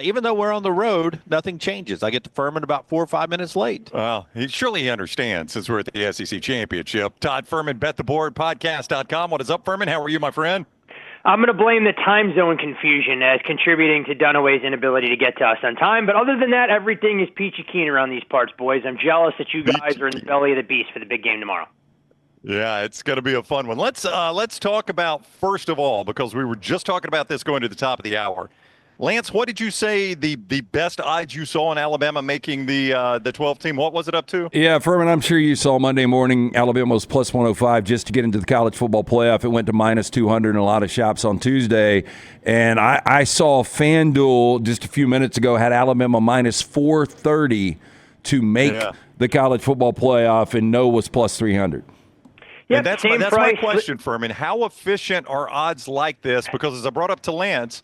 Even though we're on the road, nothing changes. I get to Furman about 4 or 5 minutes late. Well, surely he understands since we're at the SEC Championship. Todd Fuhrman, BetTheBoardPodcast.com. What is up, Furman? How are you, my friend? I'm going to blame the time zone confusion as contributing to Dunaway's inability to get to us on time. But other than that, everything is peachy keen around these parts, boys. I'm jealous that you guys are in the belly of the beast for the big game tomorrow. Yeah, it's going to be a fun one. Let's talk about, first of all, because we were just talking about this going to the top of the hour. Lance, what did you say the best odds you saw in Alabama making the 12 team? What was it up to? Yeah, Furman, I'm sure you saw Monday morning Alabama was plus 105 just to get into the college football playoff. It went to minus 200 in a lot of shops on Tuesday. And I saw FanDuel just a few minutes ago had Alabama minus 430 to make the college football playoff, and no was plus 300. Yeah, that's my question, Furman. How efficient are odds like this? Because as I brought up to Lance,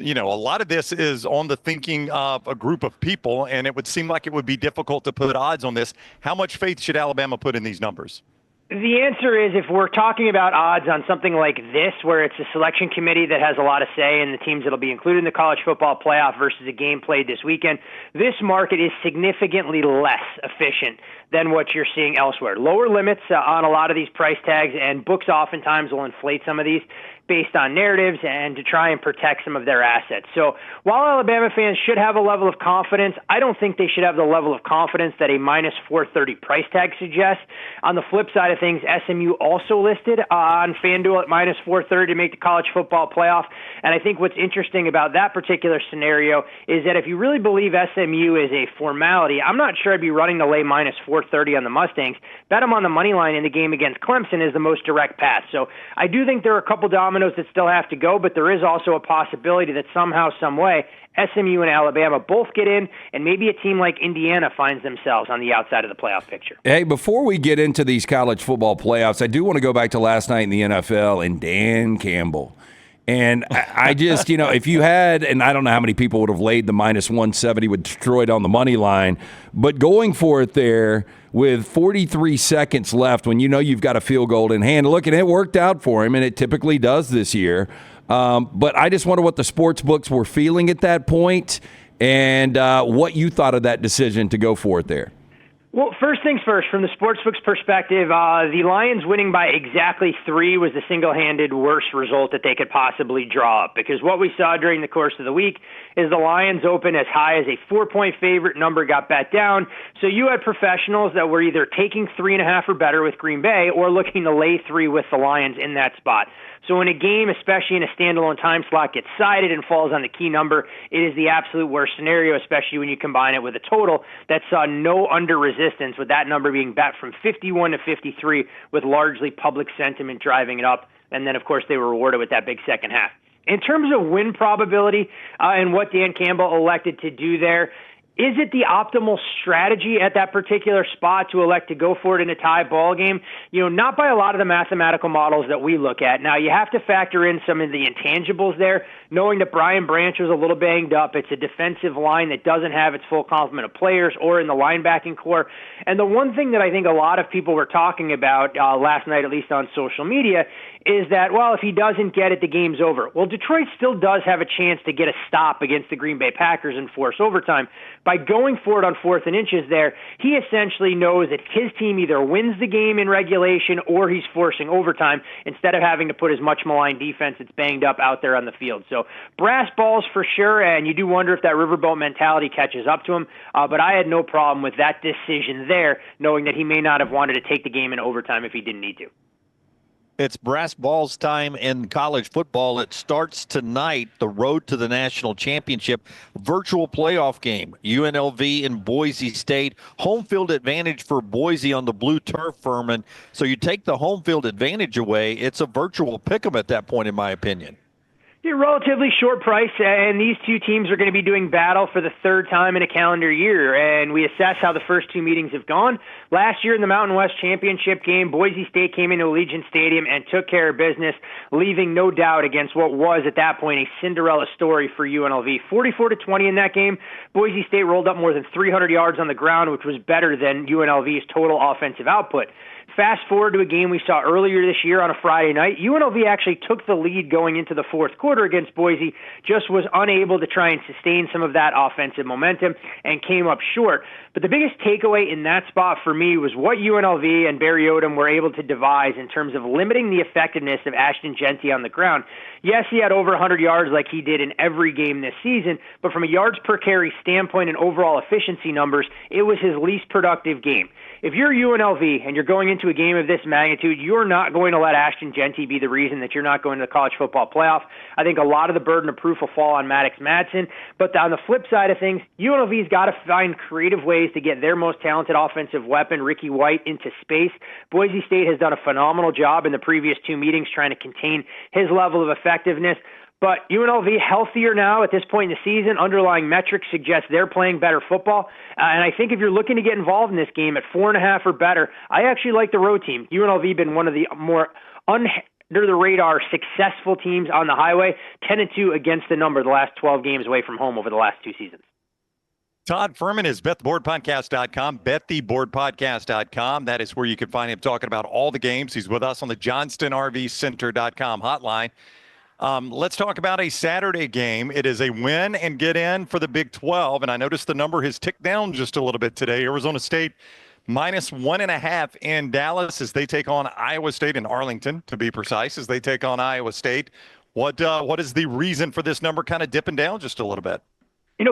a lot of this is on the thinking of a group of people, and it would seem like it would be difficult to put odds on this. How much faith should Alabama put in these numbers? The answer is, if we're talking about odds on something like this, where it's a selection committee that has a lot of say in the teams that will be included in the college football playoff versus a game played this weekend, this market is significantly less efficient than what you're seeing elsewhere. Lower limits on a lot of these price tags, and books oftentimes will inflate some of these based on narratives and to try and protect some of their assets. So while Alabama fans should have a level of confidence, I don't think they should have the level of confidence that a minus 430 price tag suggests. On the flip side of things, SMU also listed on FanDuel at minus 430 to make the college football playoff. And I think what's interesting about that particular scenario is that if you really believe SMU is a formality, I'm not sure I'd be running to lay minus 430 on the Mustangs. Bet them on the money line in the game against Clemson is the most direct path. So I do think there are a couple dominoes that still have to go, but there is also a possibility that somehow, some way, SMU and Alabama both get in, and maybe a team like Indiana finds themselves on the outside of the playoff picture. Hey, before we get into these college football playoffs, I do want to go back to last night in the NFL and Dan Campbell. And I just, if you had, and I don't know how many people would have laid the minus 170 with Detroit on the money line, but going for it there with 43 seconds left when you've got a field goal in hand, look, and it worked out for him, and it typically does this year. But I just wonder what the sports books were feeling at that point and what you thought of that decision to go for it there. Well, first things first, from the sportsbook's perspective, the Lions winning by exactly 3 was the single-handed worst result that they could possibly draw up, because what we saw during the course of the week is the Lions opened as high as a 4-point favorite, number got bet down, so you had professionals that were either taking 3.5 or better with Green Bay or looking to lay 3 with the Lions in that spot. So when a game, especially in a standalone time slot, gets sided and falls on the key number, it is the absolute worst scenario, especially when you combine it with a total that saw no under resistance, with that number being bet from 51 to 53, with largely public sentiment driving it up. And then, of course, they were rewarded with that big second half. In terms of win probability and what Dan Campbell elected to do there, is it the optimal strategy at that particular spot to elect to go for it in a tie ball game? Not by a lot of the mathematical models that we look at. Now, you have to factor in some of the intangibles there, knowing that Brian Branch was a little banged up. It's a defensive line that doesn't have its full complement of players, or in the linebacking core. And the one thing that I think a lot of people were talking about last night, at least on social media, is that, well, if he doesn't get it, the game's over. Well, Detroit still does have a chance to get a stop against the Green Bay Packers and force overtime. By going for it on 4th and inches there, he essentially knows that his team either wins the game in regulation or he's forcing overtime instead of having to put his much maligned defense that's banged up out there on the field. So brass balls for sure, and you do wonder if that riverboat mentality catches up to him. But I had no problem with that decision there, knowing that he may not have wanted to take the game in overtime if he didn't need to. It's brass balls time in college football. It starts tonight, the road to the national championship, virtual playoff game, UNLV and Boise State. Home field advantage for Boise on the blue turf, Furman. So you take the home field advantage away, it's a virtual pick'em at that point, in my opinion. Relatively short price, and these two teams are going to be doing battle for the 3rd time in a calendar year, and we assess how the first 2 meetings have gone. Last year in the Mountain West Championship game, Boise State came into Allegiant Stadium and took care of business, leaving no doubt against what was at that point a Cinderella story for UNLV. 44-20 in that game. Boise State rolled up more than 300 yards on the ground, which was better than UNLV's total offensive output. Fast forward to a game we saw earlier this year on a Friday night. UNLV actually took the lead going into the fourth quarter against Boise, just was unable to try and sustain some of that offensive momentum and came up short. But the biggest takeaway in that spot for me was what UNLV and Barry Odom were able to devise in terms of limiting the effectiveness of Ashton Jeanty on the ground. Yes, he had over 100 yards like he did in every game this season, but from a yards per carry standpoint and overall efficiency numbers, it was his least productive game. If you're UNLV and you're going into a game of this magnitude, you're not going to let Ashton Jeanty be the reason that you're not going to the college football playoff. I think a lot of the burden of proof will fall on Maddox Madsen. But on the flip side of things, UNLV's got to find creative ways to get their most talented offensive weapon, Ricky White, into space. Boise State has done a phenomenal job in the previous two meetings trying to contain his level of effectiveness. But UNLV healthier now at this point in the season. Underlying metrics suggest they're playing better football. And I think if you're looking to get involved in this game at 4.5 or better, I actually like the road team. UNLV been one of the more under-the-radar successful teams on the highway, 10-2 against the number the last 12 games away from home over the last two seasons. Todd Fuhrman is bettheboardpodcast.com, bettheboardpodcast.com. That is where you can find him talking about all the games. He's with us on the JohnstonRVCenter.com hotline. Let's talk about a Saturday game. It is a win and get in for the Big 12, and I noticed the number has ticked down just a little bit today. Arizona State -1.5 in Dallas as they take on Iowa State in Arlington, to be precise, as they take on Iowa State. What is the reason for this number kind of dipping down just a little bit?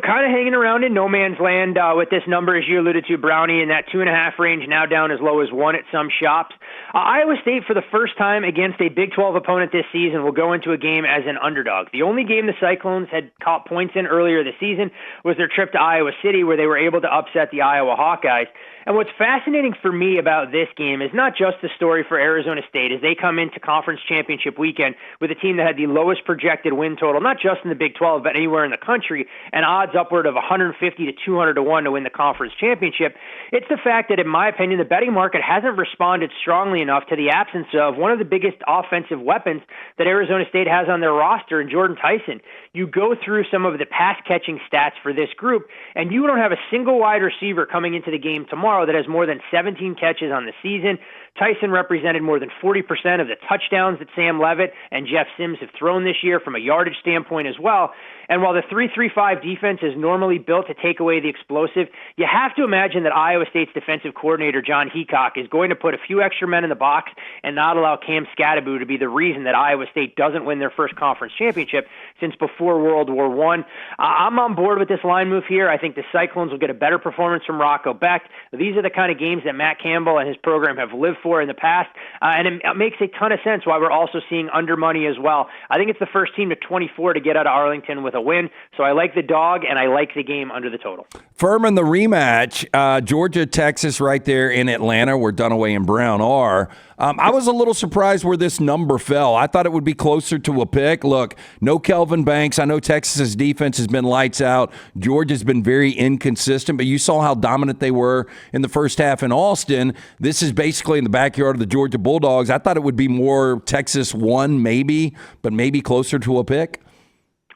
Kind of hanging around in no man's land with this number, as you alluded to, Brownie, in that 2.5 range, now down as low as 1 at some shops. Iowa State, for the first time against a Big 12 opponent this season, will go into a game as an underdog. The only game the Cyclones had caught points in earlier this season was their trip to Iowa City, where they were able to upset the Iowa Hawkeyes. And what's fascinating for me about this game is not just the story for Arizona State as they come into conference championship weekend with a team that had the lowest projected win total, not just in the Big 12, but anywhere in the country, and odds upward of 150 to 200 to 1 to win the conference championship. It's the fact that, in my opinion, the betting market hasn't responded strongly enough to the absence of one of the biggest offensive weapons that Arizona State has on their roster in Jordan Tyson. You go through some of the pass-catching stats for this group, and you don't have a single wide receiver coming into the game tomorrow that has more than 17 catches on the season. Tyson represented more than 40% of the touchdowns that Sam Leavitt and Jeff Sims have thrown this year from a yardage standpoint as well. And while the 3-3-5 defense is normally built to take away the explosive, you have to imagine that Iowa State's defensive coordinator, John Heacock, is going to put a few extra men in the box and not allow Cam Scatterbo to be the reason that Iowa State doesn't win their first conference championship since before World War I. I'm on board with this line move here. I think the Cyclones will get a better performance from Rocco Becht. These are the kind of games that Matt Campbell and his program have lived for in the past, and it makes a ton of sense why we're also seeing under money as well. I think it's the first team to 24 to get out of Arlington with a win, so I like the dog, and I like the game under the total. Fuhrman, the rematch, Georgia, Texas, right there in Atlanta, where Dunaway and Brown are. I was a little surprised where this number fell. I thought it would be closer to a pick. Look, no Kelvin Banks. I know Texas's defense has been lights out. Georgia's been very inconsistent, but you saw how dominant they were in the first half in Austin. This is basically in the backyard of the Georgia Bulldogs. I thought it would be more Texas 1 maybe, but maybe closer to a pick.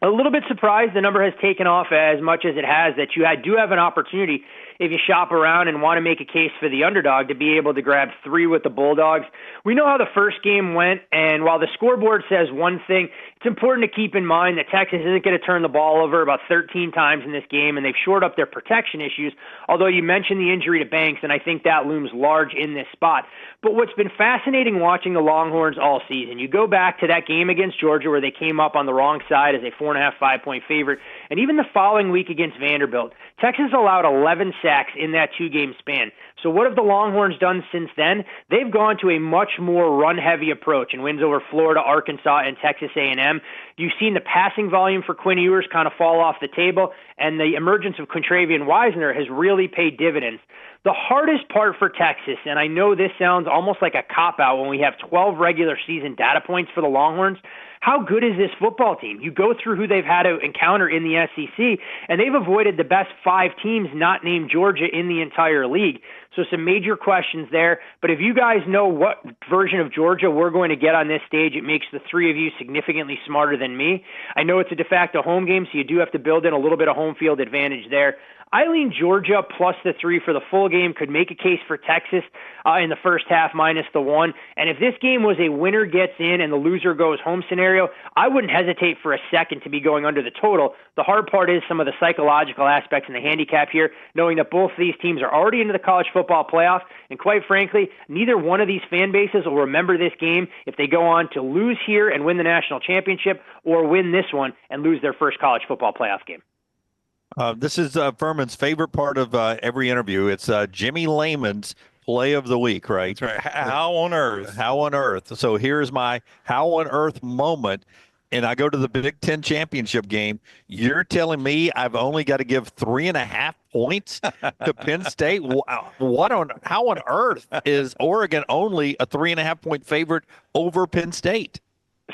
A little bit surprised the number has taken off as much as it has, that you do have an opportunity if you shop around and want to make a case for the underdog to be able to grab 3 with the Bulldogs. We know how the first game went, and while the scoreboard says one thing, it's important to keep in mind that Texas isn't going to turn the ball over about 13 times in this game, and they've shored up their protection issues, although you mentioned the injury to Banks, and I think that looms large in this spot. But what's been fascinating watching the Longhorns all season, you go back to that game against Georgia where they came up on the wrong side as a 4.5, 5-point favorite, and even the following week against Vanderbilt, Texas allowed 11 sacks in that 2-game span. So what have the Longhorns done since then? They've gone to a much more run-heavy approach in wins over Florida, Arkansas, and Texas A&M. You've seen the passing volume for Quinn Ewers kind of fall off the table, and the emergence of Contravian Wisner has really paid dividends. The hardest part for Texas, and I know this sounds almost like a cop-out when we have 12 regular season data points for the Longhorns, how good is this football team? You go through who they've had to encounter in the SEC, and they've avoided the best 5 teams not named Georgia in the entire league. So some major questions there. But if you guys know what version of Georgia we're going to get on this stage, it makes the three of you significantly smarter than me. I know it's a de facto home game, so you do have to build in a little bit of home field advantage there. I lean Georgia plus the 3 for the full game. Could make a case for Texas in the first half minus the 1. And if this game was a winner gets in and the loser goes home scenario, I wouldn't hesitate for a second to be going under the total. The hard part is some of the psychological aspects in the handicap here, knowing that both of these teams are already into the college football playoff. And quite frankly, neither one of these fan bases will remember this game if they go on to lose here and win the national championship or win this one and lose their first college football playoff game. This is Furman's favorite part of every interview. It's Jimmy Lehman's play of the week, right? That's right. How on earth? How on earth? So here's my how on earth moment. And I go to the Big Ten championship game. You're telling me I've only got to give 3.5 points to Penn State? How on earth is Oregon only a 3.5 point favorite over Penn State?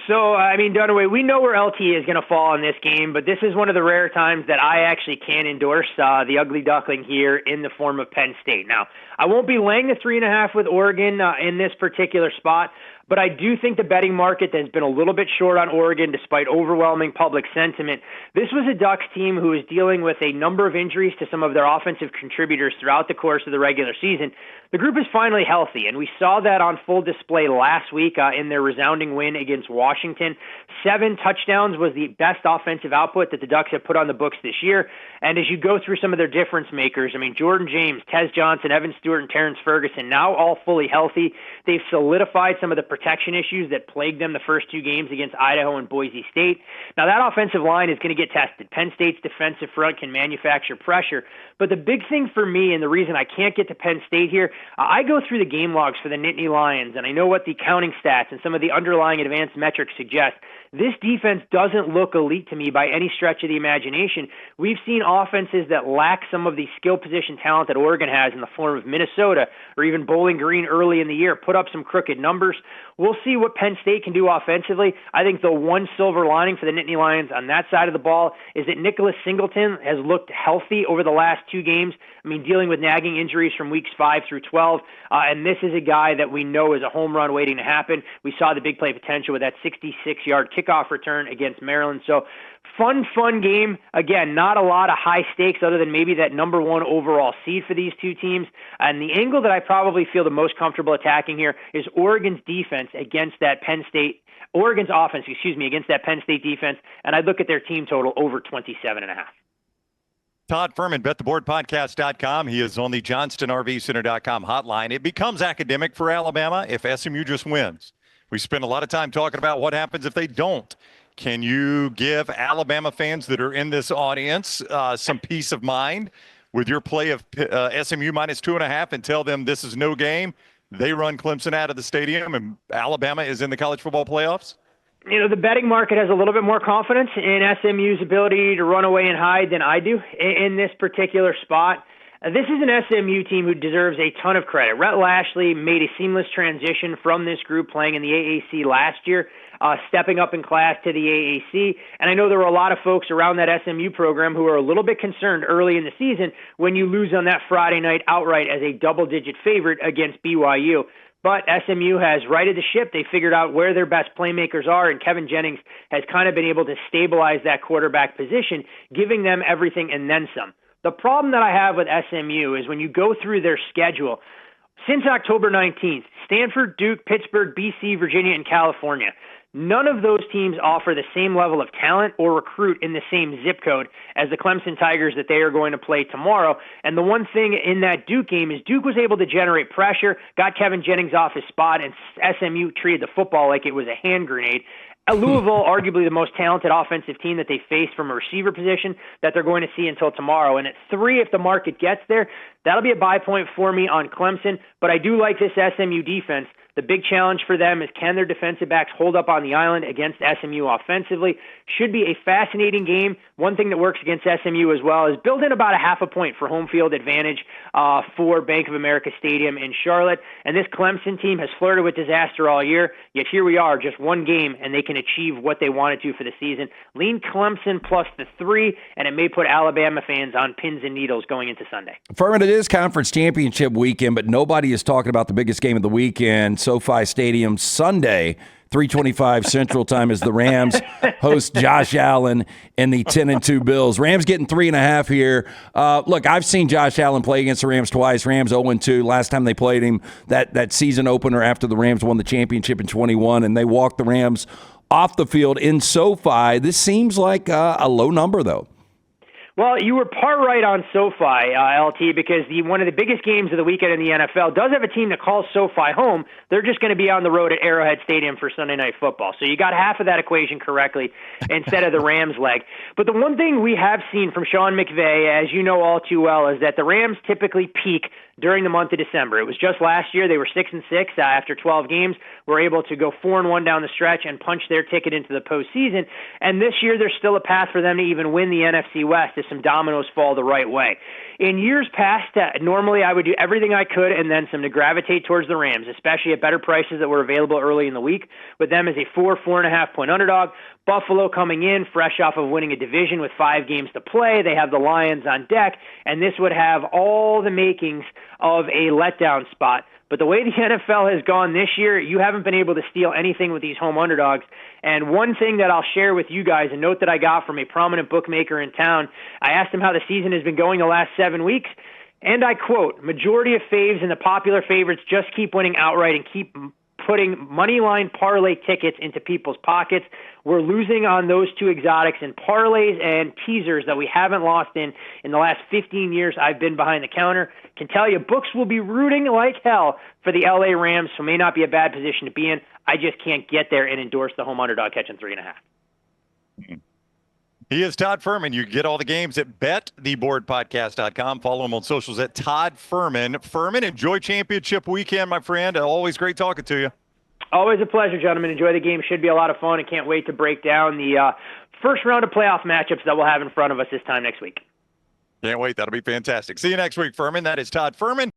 So, I mean, Dunaway, we know where LT is going to fall in this game, but this is one of the rare times that I actually can endorse the ugly duckling here in the form of Penn State. Now, I won't be laying the 3.5 with Oregon in this particular spot, but I do think the betting market has been a little bit short on Oregon despite overwhelming public sentiment. This was a Ducks team who was dealing with a number of injuries to some of their offensive contributors throughout the course of the regular season. The group is finally healthy, and we saw that on full display last week in their resounding win against Washington. 7 touchdowns was the best offensive output that the Ducks have put on the books this year. And as you go through some of their difference makers, I mean, Jordan James, Tez Johnson, Evan Stewart, and Terrence Ferguson, now all fully healthy. They've solidified some of the protection issues that plagued them the first 2 games against Idaho and Boise State. Now, that offensive line is going to get tested. Penn State's defensive front can manufacture pressure. But the big thing for me, and the reason I can't get to Penn State here, I go through the game logs for the Nittany Lions, and I know what the counting stats and some of the underlying advanced metrics suggest. This defense doesn't look elite to me by any stretch of the imagination. We've seen offenses that lack some of the skill position talent that Oregon has in the form of Minnesota or even Bowling Green early in the year put up some crooked numbers. We'll see what Penn State can do offensively. I think the one silver lining for the Nittany Lions on that side of the ball is that Nicholas Singleton has looked healthy over the last 2 games. I mean, dealing with nagging injuries from weeks 5 through 12. And this is a guy that we know is a home run waiting to happen. We saw the big play potential with that 66-yard kickoff return against Maryland. So fun game. Again, not a lot of high stakes other than maybe that number 1 overall seed for these 2 teams. And the angle that I probably feel the most comfortable attacking here is Oregon's defense against that Penn State, Oregon's offense, against that Penn State defense. And I'd look at their team total over 27.5. Todd Fuhrman, BetTheBoardPodcast.com. He is on the JohnstonRVCenter.com hotline. It becomes academic for Alabama if SMU just wins. We spend a lot of time talking about what happens if they don't. Can you give Alabama fans that are in this audience some peace of mind with your play of SMU minus 2.5 and tell them this is no game? They run Clemson out of the stadium and Alabama is in the college football playoffs? You know, the betting market has a little bit more confidence in SMU's ability to run away and hide than I do in this particular spot. This is an SMU team who deserves a ton of credit. Rhett Lashley made a seamless transition from this group playing in the AAC last year, stepping up in class to the AAC. And I know there were a lot of folks around that SMU program who are a little bit concerned early in the season when you lose on that Friday night outright as a double-digit favorite against BYU. But SMU has righted the ship. They figured out where their best playmakers are, and Kevin Jennings has kind of been able to stabilize that quarterback position, giving them everything and then some. The problem that I have with SMU is when you go through their schedule, since October 19th, Stanford, Duke, Pittsburgh, BC, Virginia, and California, none of those teams offer the same level of talent or recruit in the same zip code as the Clemson Tigers that they are going to play tomorrow. And the one thing in that Duke game is Duke was able to generate pressure, got Kevin Jennings off his spot, and SMU treated the football like it was a hand grenade. Louisville, arguably the most talented offensive team that they faced from a receiver position that they're going to see until tomorrow. And at 3, if the market gets there, that'll be a buy point for me on Clemson. But I do like this SMU defense. The big challenge for them is, can their defensive backs hold up on the island against SMU offensively? Should be a fascinating game. One thing that works against SMU as well is build in about a half a point for home field advantage for Bank of America Stadium in Charlotte. And this Clemson team has flirted with disaster all year, yet here we are, just one game, and they can achieve what they wanted to for the season. Lean Clemson plus the 3, and it may put Alabama fans on pins and needles going into Sunday. Fuhrman, it is conference championship weekend, but nobody is talking about the biggest game of the weekend, SoFi Stadium Sunday, 3:25 Central Time, as the Rams host Josh Allen and the 10-2 Bills. Rams getting 3.5 here. Look, I've seen Josh Allen play against the Rams twice. Rams 0-2. Last time they played him, that season opener after the Rams won the championship in 21, and they walked the Rams off the field in SoFi. This seems like a low number, though. Well, you were part right on SoFi, LT, because one of the biggest games of the weekend in the NFL does have a team that calls SoFi home. They're just going to be on the road at Arrowhead Stadium for Sunday Night Football. So you got half of that equation correctly instead of the Rams leg. But the one thing we have seen from Sean McVay, as you know all too well, is that the Rams typically peak during the month of December. It was just last year. They were 6-6 after 12 games, were able to go 4-1 down the stretch and punch their ticket into the postseason. And this year, there's still a path for them to even win the NFC West if some dominoes fall the right way. In years past, normally I would do everything I could and then some to gravitate towards the Rams, especially at better prices that were available early in the week, with them as a 4.5 point underdog. Buffalo coming in fresh off of winning a division with 5 games to play. They have the Lions on deck, and this would have all the makings of a letdown spot. But the way the NFL has gone this year, you haven't been able to steal anything with these home underdogs. And one thing that I'll share with you guys, a note that I got from a prominent bookmaker in town, I asked him how the season has been going the last 7 weeks, and I quote, majority of faves and the popular favorites just keep winning outright and keep putting moneyline parlay tickets into people's pockets. We're losing on those 2 exotics and parlays and teasers that we haven't lost in the last 15 years I've been behind the counter. Can tell you, books will be rooting like hell for the LA Rams, so may not be a bad position to be in. I just can't get there and endorse the home underdog catching 3.5. He is Todd Fuhrman. You get all the games at bettheboardpodcast.com. Follow him on socials at Todd Fuhrman. Fuhrman, enjoy championship weekend, my friend. Always great talking to you. Always a pleasure, gentlemen. Enjoy the game. Should be a lot of fun. I can't wait to break down the first round of playoff matchups that we'll have in front of us this time next week. Can't wait. That'll be fantastic. See you next week, Fuhrman. That is Todd Fuhrman.